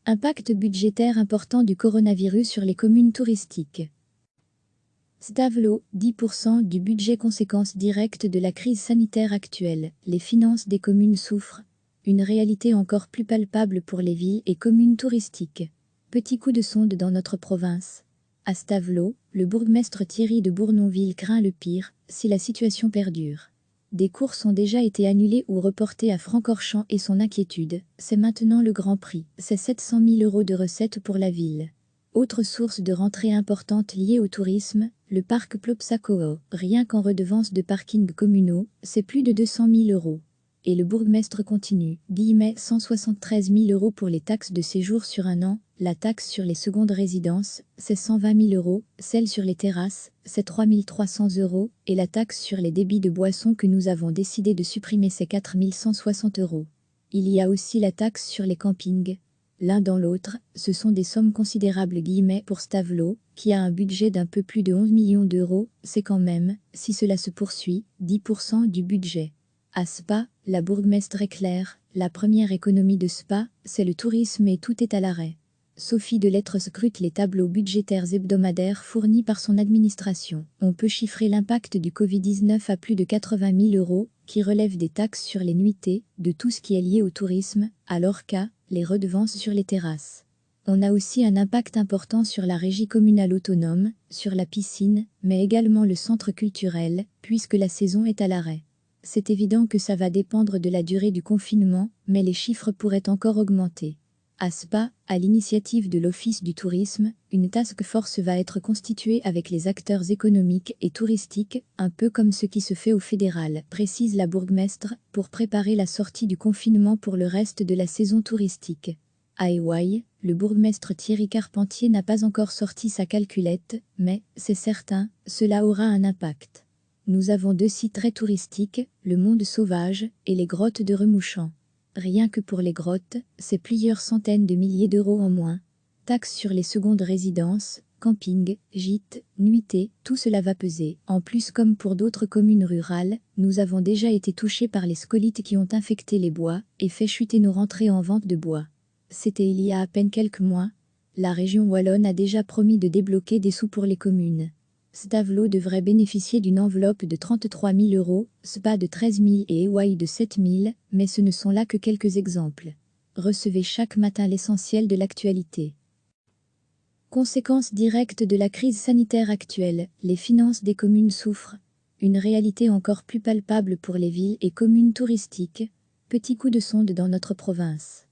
Impact budgétaire important du coronavirus sur les communes touristiques. Stavelot, 10% du budget conséquence directe de la crise sanitaire actuelle. Les finances des communes souffrent. Une réalité encore plus palpable pour les villes et communes touristiques. Petit coup de sonde dans notre province. À Stavelot, le bourgmestre Thierry de Bournonville craint le pire si la situation perdure. Des courses ont déjà été annulées ou reportées à Francorchamps et son inquiétude, c'est maintenant le Grand Prix, c'est 700 000 € de recettes pour la ville. Autre source de rentrée importante liée au tourisme, le parc Plopsacoa, rien qu'en redevance de parking communaux, c'est plus de 200 000 €. Et le bourgmestre continue, 173 000 € pour les taxes de séjour sur un an, la taxe sur les secondes résidences, c'est 120 000 €, celle sur les terrasses, c'est 3 300 €, et la taxe sur les débits de boissons que nous avons décidé de supprimer, c'est 4 160 €. Il y a aussi la taxe sur les campings. L'un dans l'autre, ce sont des sommes considérables pour Stavelot, qui a un budget d'un peu plus de 11 millions d'euros, c'est quand même, si cela se poursuit, 10% du budget. À Spa, la bourgmestre est claire, la première économie de Spa, c'est le tourisme et tout est à l'arrêt. Sophie Delettre scrute les tableaux budgétaires hebdomadaires fournis par son administration. On peut chiffrer l'impact du Covid-19 à plus de 80 000 €, qui relève des taxes sur les nuitées, de tout ce qui est lié au tourisme, à l'ORCA, les redevances sur les terrasses. On a aussi un impact important sur la régie communale autonome, sur la piscine, mais également le centre culturel, puisque la saison est à l'arrêt. C'est évident que ça va dépendre de la durée du confinement, mais les chiffres pourraient encore augmenter. À Spa, à l'initiative de l'Office du tourisme, une task force va être constituée avec les acteurs économiques et touristiques, un peu comme ce qui se fait au fédéral, précise la bourgmestre, pour préparer la sortie du confinement pour le reste de la saison touristique. À Éouaille, le bourgmestre Thierry Carpentier n'a pas encore sorti sa calculette, mais, c'est certain, cela aura un impact. Nous avons 2 sites très touristiques, le Monde Sauvage et les grottes de Remouchant. Rien que pour les grottes, c'est plusieurs centaines de milliers d'euros en moins. Taxes sur les secondes résidences, camping, gîtes, nuitées, tout cela va peser. En plus, comme pour d'autres communes rurales, nous avons déjà été touchés par les scolytes qui ont infecté les bois et fait chuter nos rentrées en vente de bois. C'était il y a à peine quelques mois. La région wallonne a déjà promis de débloquer des sous pour les communes. Stavelot devrait bénéficier d'une enveloppe de 33 000 €, Spa de 13 000 et Éouaille de 7 000, mais ce ne sont là que quelques exemples. Recevez chaque matin l'essentiel de l'actualité. Conséquences directes de la crise sanitaire actuelle, les finances des communes souffrent. Une réalité encore plus palpable pour les villes et communes touristiques. Petit coup de sonde dans notre province.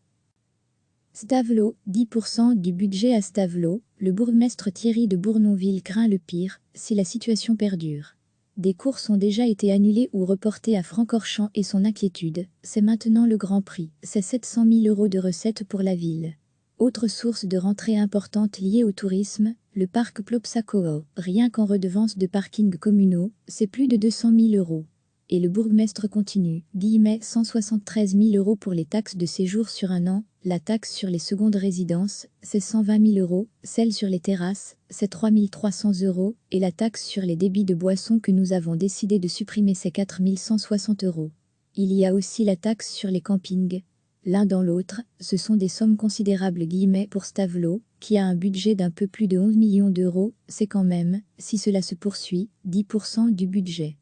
Stavelot, 10% du budget à Stavelot, le bourgmestre Thierry de Bournonville craint le pire si la situation perdure. Des courses ont déjà été annulées ou reportées à Francorchamps et son inquiétude, c'est maintenant le Grand Prix, c'est 700 000 € de recettes pour la ville. Autre source de rentrée importante liée au tourisme, le parc Plopsacoa, rien qu'en redevance de parking communaux, c'est plus de 200 000 €. Et le bourgmestre continue, 173 000 € pour les taxes de séjour sur un an, la taxe sur les secondes résidences, c'est 120 000 €, celle sur les terrasses, c'est 3 300 €, et la taxe sur les débits de boissons que nous avons décidé de supprimer, c'est 4 160 €. Il y a aussi la taxe sur les campings. L'un dans l'autre, ce sont des sommes considérables pour Stavelot, qui a un budget d'un peu plus de 11 millions d'euros, c'est quand même, si cela se poursuit, 10% du budget.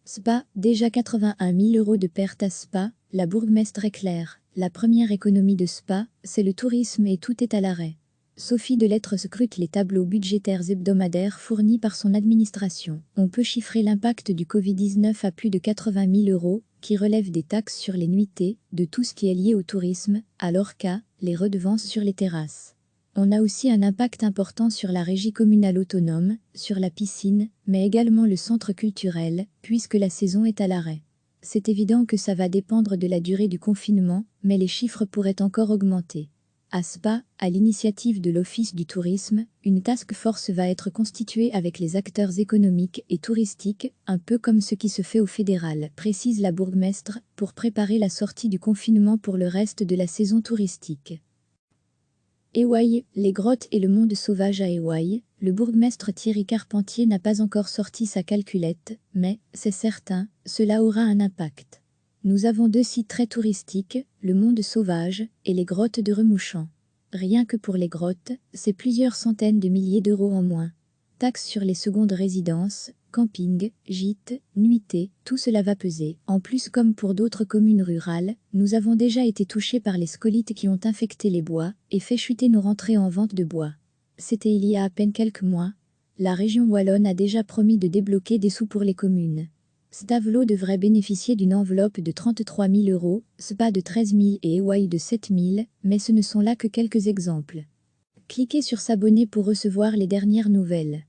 Spa, déjà 81 000 € de perte à Spa, la bourgmestre est claire, la première économie de Spa, c'est le tourisme et tout est à l'arrêt. Sophie Delettre scrute les tableaux budgétaires hebdomadaires fournis par son administration. On peut chiffrer l'impact du Covid-19 à plus de 80 000 €, qui relève des taxes sur les nuitées, de tout ce qui est lié au tourisme, à l'ORCA, les redevances sur les terrasses. On a aussi un impact important sur la régie communale autonome, sur la piscine, mais également le centre culturel, puisque la saison est à l'arrêt. C'est évident que ça va dépendre de la durée du confinement, mais les chiffres pourraient encore augmenter. À Spa, à l'initiative de l'Office du tourisme, une task force va être constituée avec les acteurs économiques et touristiques, un peu comme ce qui se fait au fédéral, précise la bourgmestre, pour préparer la sortie du confinement pour le reste de la saison touristique. Éouaille, les grottes et le monde sauvage à Éouaille, le bourgmestre Thierry Carpentier n'a pas encore sorti sa calculette, mais, c'est certain, cela aura un impact. Nous avons 2 sites très touristiques, le Monde Sauvage et les grottes de Remouchamp. Rien que pour les grottes, c'est plusieurs centaines de milliers d'euros en moins. Taxes sur les secondes résidences, camping, gîtes, nuitées, tout cela va peser. En plus, comme pour d'autres communes rurales, nous avons déjà été touchés par les scolytes qui ont infecté les bois et fait chuter nos rentrées en vente de bois. C'était il y a à peine quelques mois. La région wallonne a déjà promis de débloquer des sous pour les communes. Stavelot devrait bénéficier d'une enveloppe de 33 000 euros, Spa de 13 000 et Ewaï de 7 000, mais ce ne sont là que quelques exemples. Cliquez sur s'abonner pour recevoir les dernières nouvelles.